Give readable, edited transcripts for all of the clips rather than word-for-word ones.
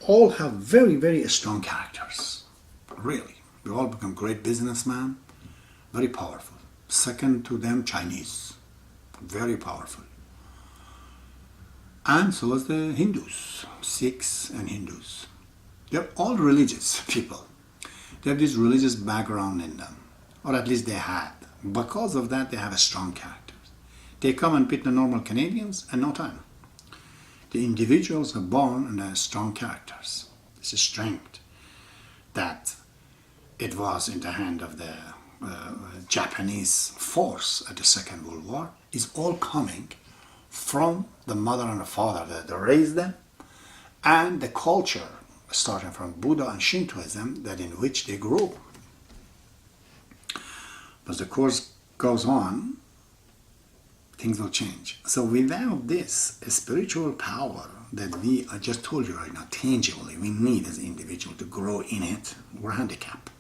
all have very, very strong characters. Really. They all become great businessmen, very powerful. Second to them, Chinese, very powerful. And so is the Hindus, Sikhs and Hindus. They're all religious people. They have this religious background in them, or at least they had. Because of that, they have a strong character. They come and beat the normal Canadians in no time. The individuals are born and have strong characters. It's a strength that it was in the hand of the Japanese force at the Second World War. Is all coming from the mother and the father that raised them, and the culture starting from Buddha and Shintoism that in which they grew. As the course goes on, things will change. So without this spiritual power that I just told you right now, tangibly, we need as an individual to grow in it, we're handicapped.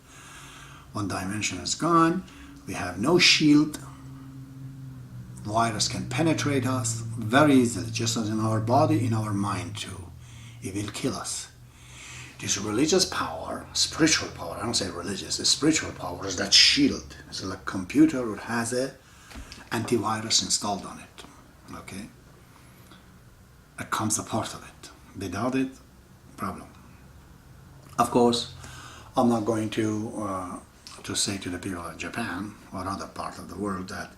One dimension is gone, we have no shield, virus can penetrate us very easily, just as in our body, in our mind too. It will kill us. This religious power, spiritual power, I don't say religious, the spiritual power is that shield. It's like a computer that has a antivirus installed on it, okay? It comes a part of it. Without it, problem. Of course, I'm not going to say to the people of Japan or other part of the world that,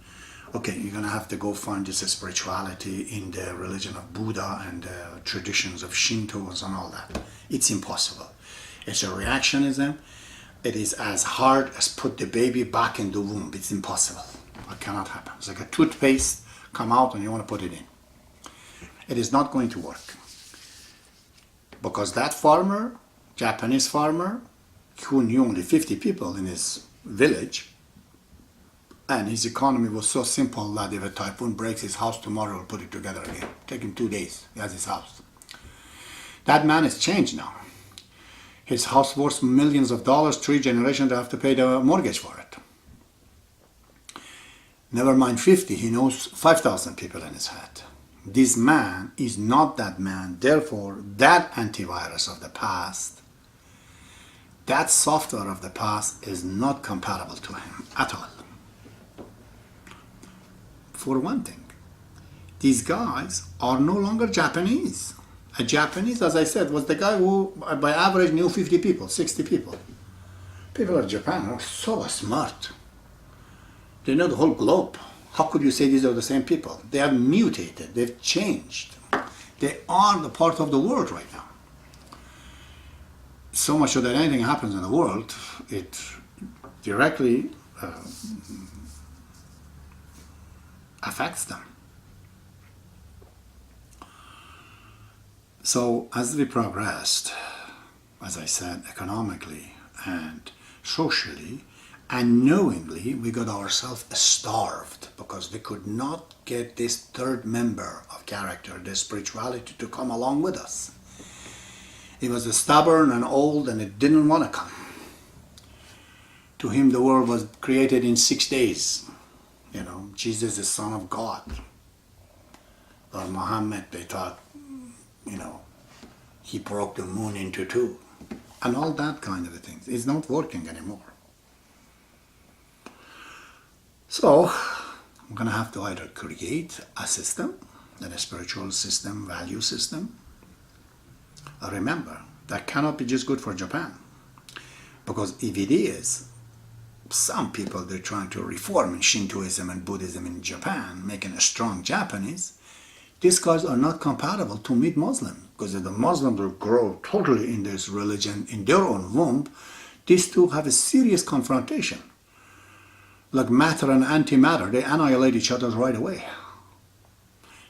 okay, you're going to have to go find this spirituality in the religion of Buddha and the traditions of Shintos and all that. It's impossible. It's a reactionism. It is as hard as put the baby back in the womb. It's impossible. It cannot happen. It's like a toothpaste come out and you want to put it in. It is not going to work. Because that farmer, Japanese farmer, who knew only 50 people in his village, and his economy was so simple that if a typhoon breaks his house tomorrow, he'll put it together again. Take him 2 days. He has his house. That man has changed now. His house worth millions of dollars, 3 generations, they have to pay the mortgage for it. Never mind 50, he knows 5,000 people in his head. This man is not that man. Therefore, that antivirus of the past, that software of the past is not compatible to him at all. For one thing, these guys are no longer Japanese. A Japanese, as I said, was the guy who by average knew 50 people, 60 people. People of Japan are so smart. They know the whole globe. How could you say these are the same people? They have mutated, they've changed. They are the part of the world right now. So much so that anything happens in the world, it directly affects them. So as we progressed, as I said, economically and socially, and knowingly, we got ourselves starved because we could not get this third member of character, the spirituality, to come along with us. It was stubborn and old and it didn't want to come. To him, the world was created in 6 days. You know, Jesus is the Son of God. Or Muhammad, they thought, you know, he broke the moon into 2. And all that kind of things. It's not working anymore. So, I'm going to have to either create a system, then a spiritual system, value system. Remember, that cannot be just good for Japan. Because if it is, some people, they're trying to reform in Shintoism and Buddhism in Japan, making a strong Japanese. These guys are not compatible to meet Muslims. Because if the Muslims will grow totally in this religion, in their own womb, these two have a serious confrontation. Like matter and antimatter, they annihilate each other right away.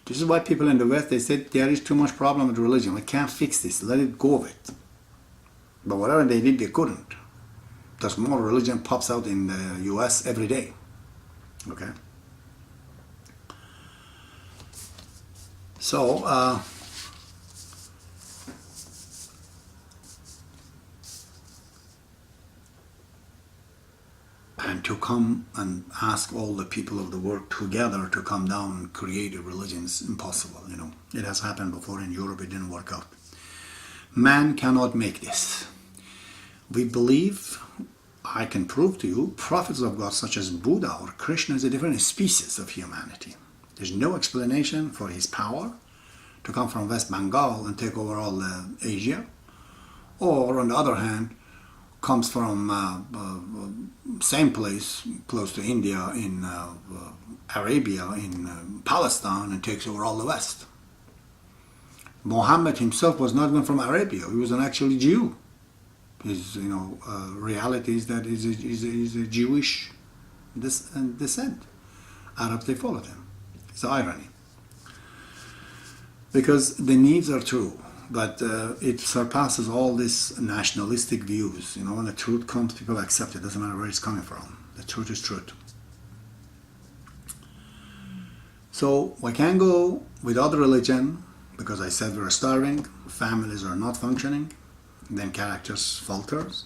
This is why people in the West, they said there is too much problem with religion. We can't fix this. Let it go of it. But whatever they did, they couldn't. There's more religion pops out in the US every day. Okay? So, and to come and ask all the people of the world together to come down and create a religion is impossible, you know. It has happened before in Europe, it didn't work out. Man cannot make this. We believe, I can prove to you, prophets of God such as Buddha or Krishna is a different species of humanity. There's no explanation for his power to come from West Bengal and take over all Asia, or on the other hand, comes from same place close to India in Arabia, in Palestine, and takes over all the West. Muhammad himself was not even from Arabia. He was an actually Jew. His reality is that he's a Jewish descent. Arabs, they followed him. It's irony. Because the needs are true, but it surpasses all these nationalistic views. When the truth comes, people accept it. Doesn't matter where it's coming from. The truth is truth. So we can go with other religion, because I said we're starving, families are not functioning, then characters falters.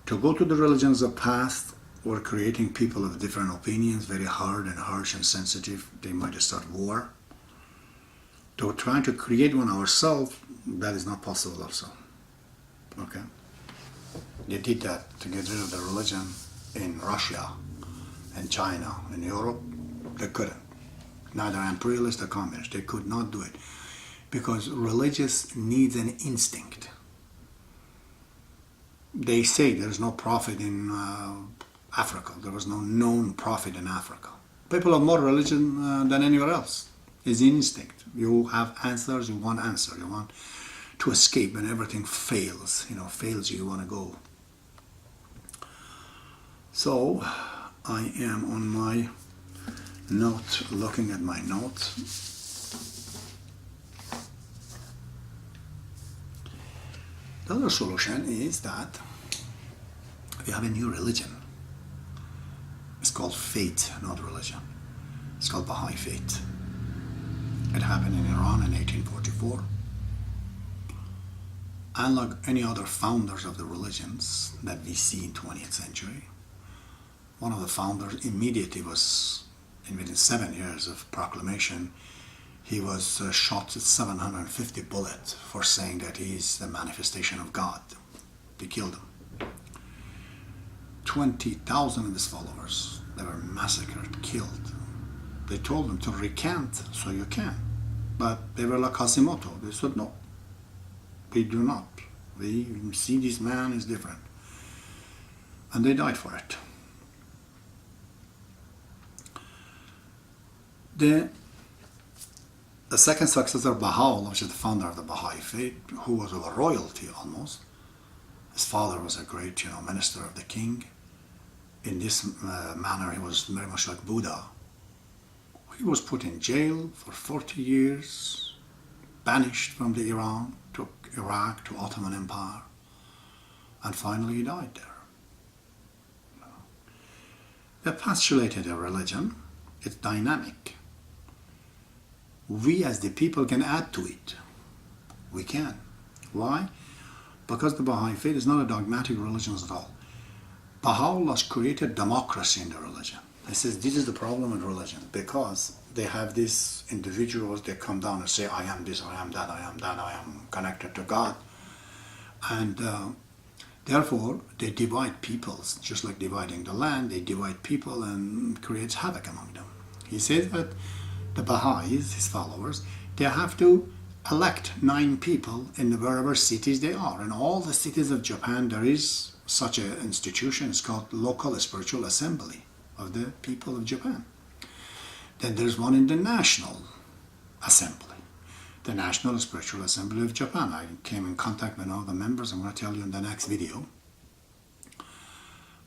To go to the religions of past, we're creating people of different opinions, very hard and harsh and sensitive. They might start war. To trying to create one ourselves, that is not possible also. Okay? They did that to get rid of the religion in Russia and China and Europe. They couldn't. Neither imperialist or communist. They could not do it. Because religious needs an instinct. They say there's no prophet in Africa. There was no known prophet in Africa. People have more religion than anywhere else. It's instinct. You have answers, you want answer. You want to escape when everything fails. Fails you want to go. So, I am on my note, looking at my notes. The other solution is that we have a new religion. It's called faith, not religion. It's called Baha'i faith. It happened in Iran in 1844. Unlike any other founders of the religions that we see in 20th century, one of the founders immediately was, within 7 years of proclamation, he was shot with 750 bullets for saying that he is the manifestation of God. They killed him. 20,000 of his followers, they were massacred, killed. They told him to recant so you can. But they were like Hashimoto. They said, no, we do not. We see this man is different. And they died for it. The second successor, Baha'u'llah, which is the founder of the Baha'i faith, who was of a royalty almost. His father was a great, minister of the king. In this manner, he was very much like Buddha. He was put in jail for 40 years, banished from the Iran to Iraq to Ottoman Empire, and finally he died there. They postulated a religion. It's dynamic. We as the people can add to it. We can. Why? Because the Baha'i faith is not a dogmatic religion at all. Baha'u'llah created democracy in the religion. He says this is the problem with religion, because they have these individuals, they come down and say, I am this, I am that, I am that, I am connected to God. And therefore, they divide peoples, just like dividing the land, they divide people and creates havoc among them. He says that the Baha'is, his followers, they have to elect 9 people in wherever cities they are. In all the cities of Japan, there is such an institution. It's called Local Spiritual Assembly of the people of Japan. Then there's one in the National Assembly, the National Spiritual Assembly of Japan. I came in contact with all the members. I'm going to tell you in the next video.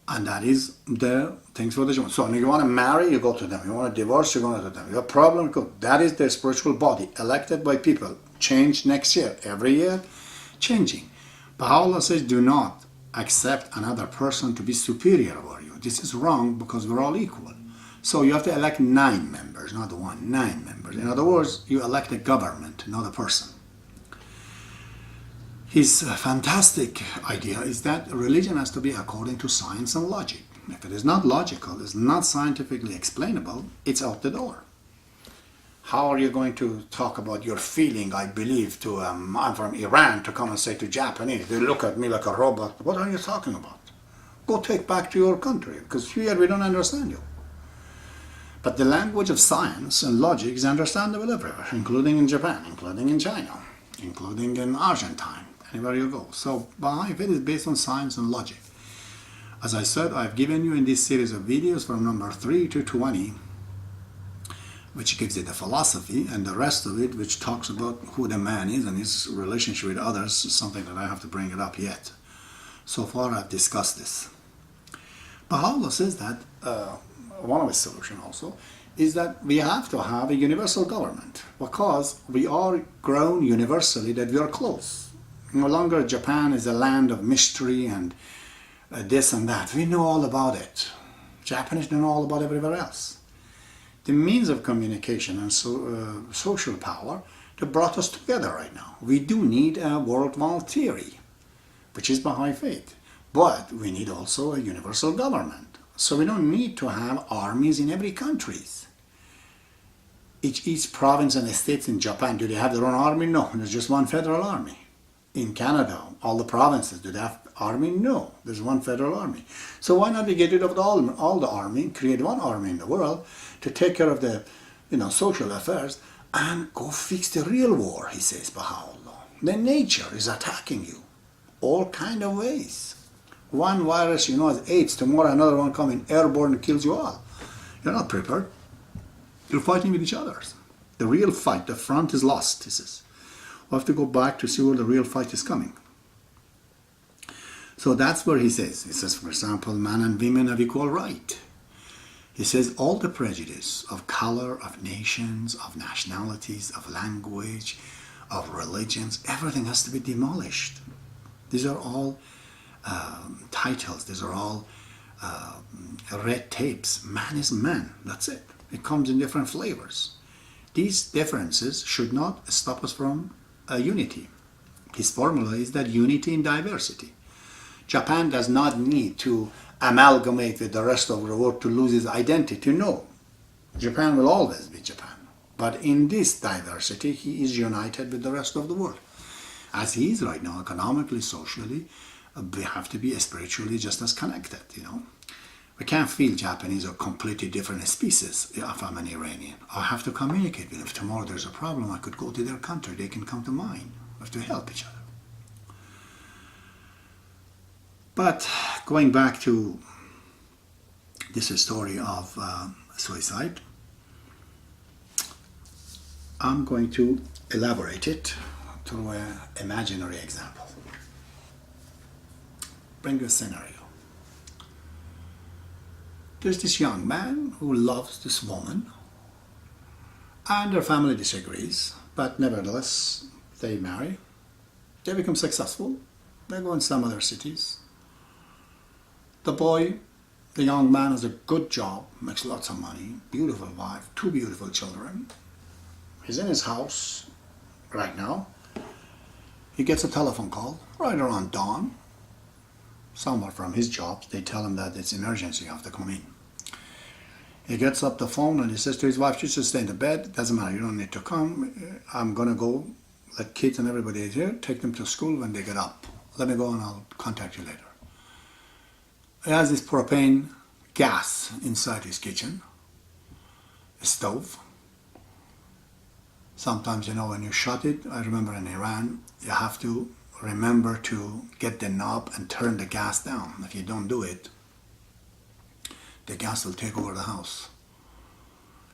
And that is the things for the Japan. So you want to marry, you go to them. You want to divorce, you go to them. You have a problem, you go. That is their spiritual body, elected by people. Change next year. Every year, changing. Baha'u'llah says, do not accept another person to be superior over you. This is wrong because we're all equal. So you have to elect 9 members, not 1, 9 members. In other words, you elect a government, not a person. His fantastic idea is that religion has to be according to science and logic. If it is not logical, it's not scientifically explainable, it's out the door. How are you going to talk about your feeling, I believe, to, I'm from Iran, to come and say to Japanese, they look at me like a robot. What are you talking about? Go take back to your country, because here we don't understand you. But the language of science and logic is understandable everywhere, including in Japan, including in China, including in Argentine, anywhere you go. So Baha'i faith is based on science and logic. As I said, I've given you in this series of videos from number 3 to 20, which gives you the philosophy, and the rest of it, which talks about who the man is and his relationship with others, something that I have to bring it up yet. So far I've discussed this. Baha'u'llah says that one of his solutions also is that we have to have a universal government, because we are grown universally that we are close. No longer Japan is a land of mystery and this and that. We know all about it. Japanese know all about everywhere else. The means of communication and social power that brought us together right now. We do need a worldwide theory, which is Baha'i faith. But we need also a universal government. So we don't need to have armies in every country. Each province and states in Japan, do they have their own army? No, there's just one federal army. In Canada, all the provinces, do they have army? No, there's one federal army. So why not we get rid of all the army, create one army in the world to take care of the social affairs and go fix the real war, he says, Baha'u'llah. The nature is attacking you all kind of ways. One virus, as AIDS, tomorrow another one coming airborne and kills you all. You're not prepared. You're fighting with each other. The real fight, the front is lost, he says. We'll have to go back to see where the real fight is coming. So that's where he says, for example, man and women have equal right. He says all the prejudice of color, of nations, of nationalities, of language, of religions, everything has to be demolished. These are all titles, these are all red tapes. Man is man, that's it. It comes in different flavors. These differences should not stop us from unity. His formula is that unity in diversity. Japan does not need to amalgamate with the rest of the world to lose its identity. No, Japan will always be Japan. But in this diversity, he is united with the rest of the world. As he is right now, economically, socially, we have to be spiritually just as connected, We can't feel Japanese or completely different species if I'm an Iranian. I have to communicate with them. If tomorrow there's a problem, I could go to their country, they can come to mine. We have to help each other. But going back to this story of suicide, I'm going to elaborate it through an imaginary example. Bring you a scenario. There's this young man who loves this woman, and their family disagrees, but nevertheless they marry. They become successful. They go in some other cities. The boy, the young man, has a good job, makes lots of money, beautiful wife, 2 beautiful children. He's in his house right now. He gets a telephone call right around dawn. Someone from his job, they tell him that it's emergency, you have to come in. He gets up the phone and he says to his wife, you should stay in the bed, doesn't matter, you don't need to come. I'm going to go, let kids and everybody is here, take them to school when they get up. Let me go and I'll contact you later. He has this propane gas inside his kitchen, a stove. Sometimes, when you shut it, I remember in Iran, you have to remember to get the knob and turn the gas down. If you don't do it, the gas will take over the house.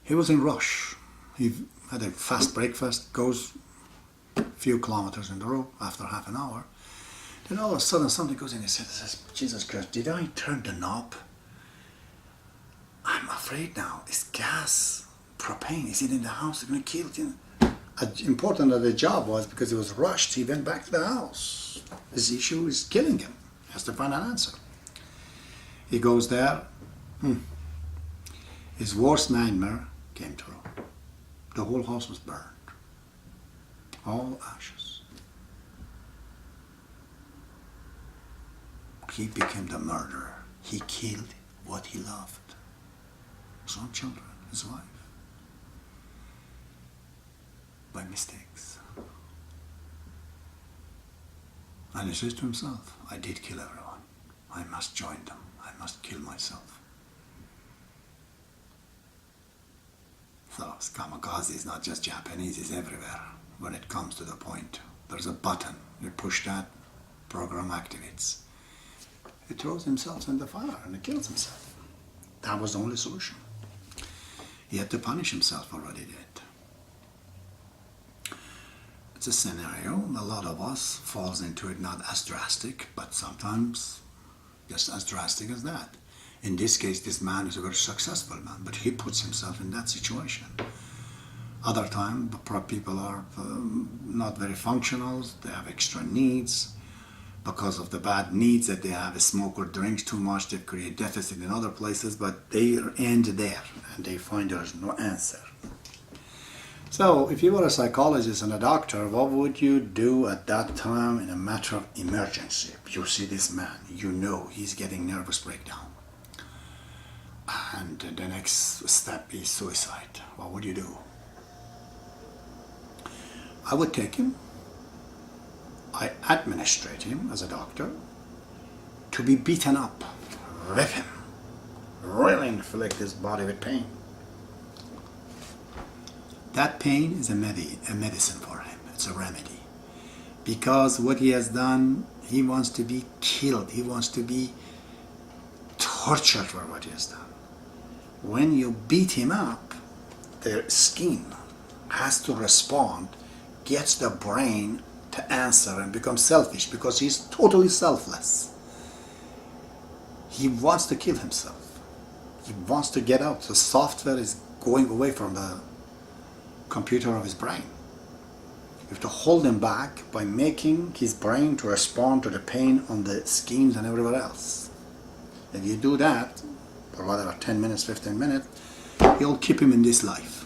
He was in rush. He had a fast breakfast, goes a few kilometers in the road after half an hour. Then all of a sudden something goes in his head and says, Jesus Christ, did I turn the knob? I'm afraid now. It's gas, propane. Is it in the house? It's going to kill him. Important that the job was because he was rushed. He went back to the house. This issue is killing him. He has to find an answer. He goes there. His worst nightmare came true. The whole house was burned. All ashes. He became the murderer. He killed what he loved. His own children, his wife. by mistakes. And he says to himself, I did kill everyone. I must join them. I must kill myself. So kamikaze is not just Japanese, it's everywhere. When it comes to the point, there's a button. You push that, program activates. He throws himself in the fire and he kills himself. That was the only solution. He had to punish himself for what he did. It's a scenario, a lot of us falls into it, not as drastic, but sometimes just as drastic as that. In this case, this man is a very successful man, but he puts himself in that situation. Other times, people are not very functional, they have extra needs. Because of the bad needs that they have, smoke or drink too much, they create deficit in other places, but they end there and they find there's no answer. So if you were a psychologist and a doctor, what would you do at that time in a matter of emergency? You see this man, you know he's getting nervous breakdown. And the next step is suicide. What would you do? I would take him. I administrate him as a doctor to be beaten up, rip him, really inflict his body with pain. That pain is a medicine for him. It's a remedy. Because what he has done, he wants to be killed. He wants to be tortured for what he has done. When you beat him up, the skin has to respond, gets the brain to answer and become selfish because he's totally selfless. He wants to kill himself. He wants to get out. The software is going away from the computer of his brain. You have to hold him back by making his brain to respond to the pain on the skins and everywhere else. If you do that, for whatever, 10 minutes, 15 minutes, you'll keep him in this life.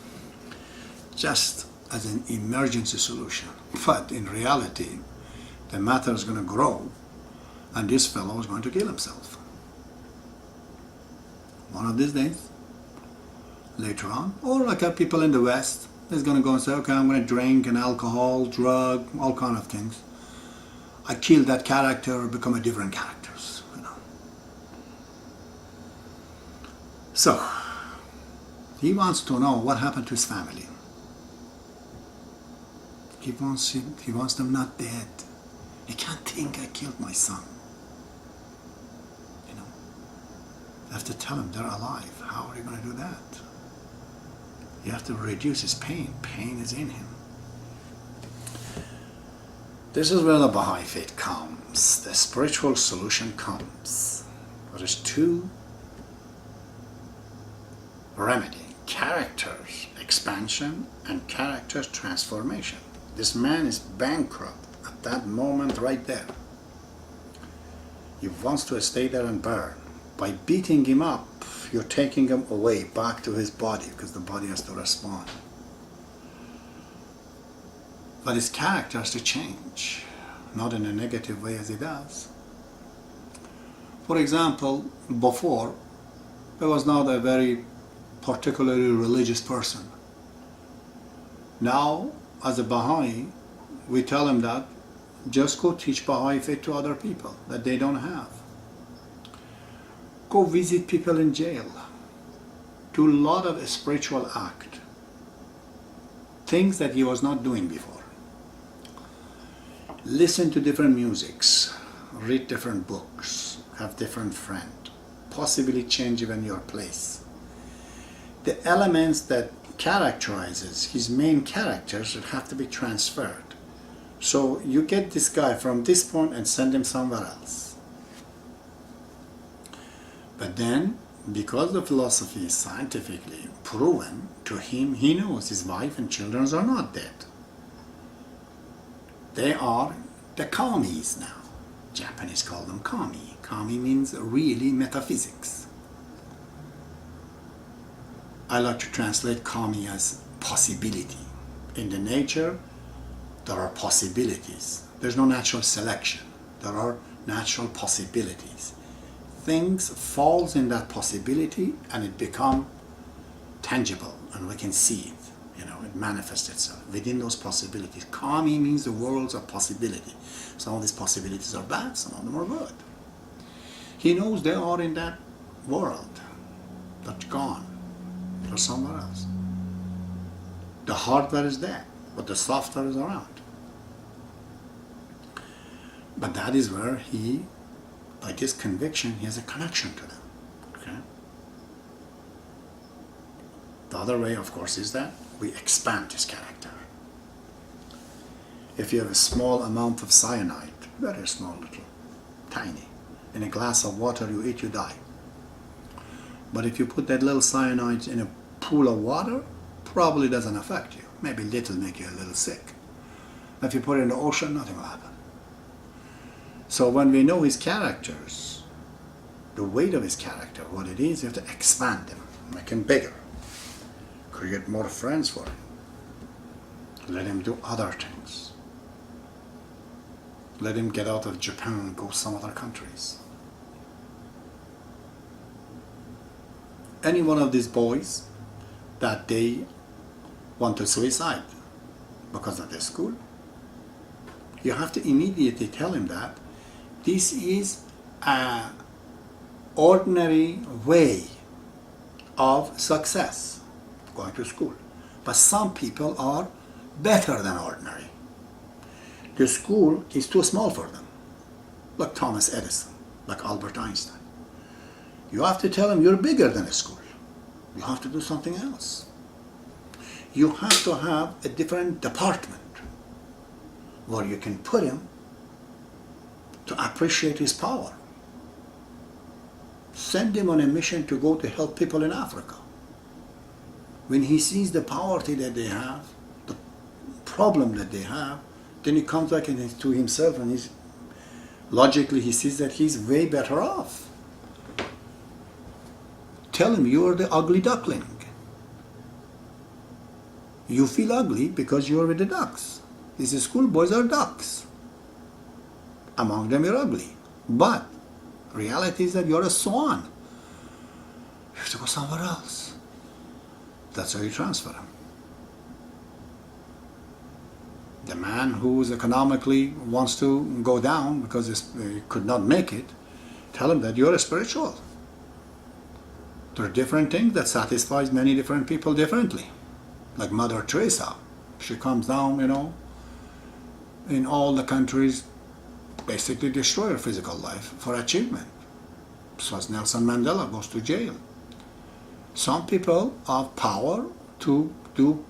Just as an emergency solution. But in reality, the matter is going to grow and this fellow is going to kill himself. One of these days, later on, or like people in the West, is going to go and say, okay, I'm going to drink and alcohol, drug, all kind of things. I kill that character, become a different characters, you know. So, he wants to know what happened to his family. He wants them not dead. He can't think I killed my son. You know, you have to tell him they're alive. How are you going to do that? You have to reduce his pain. Pain is in him. This is where the Baha'i faith comes. The spiritual solution comes. There is two remedies. Characters expansion and character transformation. This man is bankrupt at that moment right there. He wants to stay there and burn. By beating him up, you're taking him away back to his body because the body has to respond. But his character has to change, not in a negative way as he does. For example, before, he was not a very particularly religious person. Now, as a Baha'i, we tell him that just go teach Baha'i faith to other people that they don't have. Go visit people in jail. Do a lot of spiritual act. Things that he was not doing before. Listen to different musics. Read different books. Have different friends. Possibly change even your place. The elements that characterizes his main characters should have to be transferred. So you get this guy from this point and send him somewhere else. But then, because the philosophy is scientifically proven to him, he knows his wife and children are not dead. They are the kamis now. Japanese call them kami. Kami means really metaphysics. I like to translate kami as possibility. In the nature, there are possibilities. There's no natural selection. There are natural possibilities. Things falls in that possibility and it become tangible and we can see it. You know, that manifests itself within those possibilities. Kami means the worlds of possibility. Some of these possibilities are bad, some of them are good. He knows they are in that world, but gone. They're somewhere else. The hardware is there, but the software is around. But that is where he, by this conviction, he has a connection to them. Okay? The other way, of course, is that we expand his character. If you have a small amount of cyanide, very small, little, tiny, in a glass of water you eat, you die. But if you put that little cyanide in a pool of water, probably doesn't affect you. Maybe little make you a little sick. If you put it in the ocean, nothing will happen. So when we know his characters, the weight of his character, what it is, you have to expand him, make him bigger, create more friends for him, let him do other things, let him get out of Japan and go some other countries. Any one of these boys that they want to suicide because of their school, you have to immediately tell him that this is an ordinary way of success, going to school. But some people are better than ordinary. The school is too small for them, like Thomas Edison, like Albert Einstein. You have to tell them you're bigger than a school. You have to do something else. You have to have a different department where you can put him to appreciate his power. Send him on a mission to go to help people in Africa. When he sees the poverty that they have, the problem that they have, then he comes back to himself and logically he sees that he's way better off. Tell him you're the ugly duckling. You feel ugly because you're with the ducks. These schoolboys are ducks. Among them you're ugly. But reality is that you're a swan. You have to go somewhere else. That's how you transfer him. The man who economically wants to go down because he could not make it, tell him that you're a spiritual. There are different things that satisfies many different people differently. Like Mother Teresa. She comes down, in all the countries, basically destroy her physical life for achievement. So as Nelson Mandela goes to jail. Some people have power to do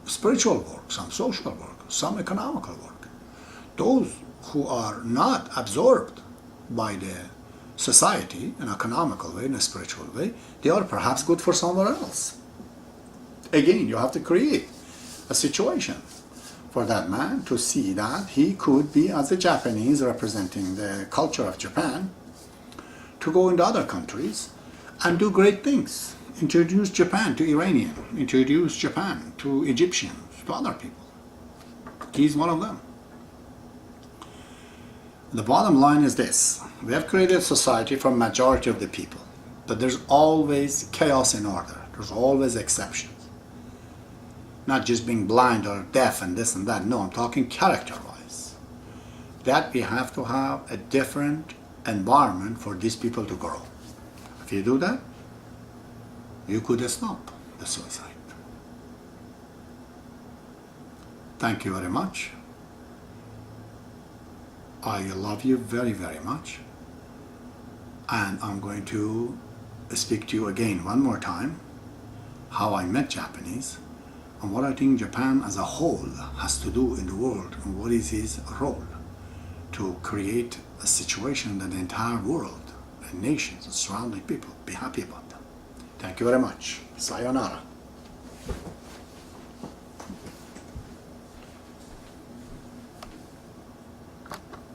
spiritual work, some social work, some economical work. Those who are not absorbed by the society in an economical way, in a spiritual way, they are perhaps good for somewhere else. Again, you have to create a situation for that man to see that he could be, as a Japanese representing the culture of Japan, to go into other countries and do great things. Introduce Japan to Iranian, introduce Japan to Egyptians, to other people. He's one of them. The bottom line is this. We have created a society for majority of the people, but there's always chaos in order. There's always exceptions. Not just being blind or deaf and this and that. No, I'm talking character-wise. That we have to have a different environment for these people to grow. If you do that, you could stop the suicide. Thank you very much. I love you very, very much. And I'm going to speak to you again one more time, how I met Japanese, and what I think Japan as a whole has to do in the world, and what is his role to create a situation that the entire world and nations and surrounding people be happy about them. Thank you very much. Sayonara.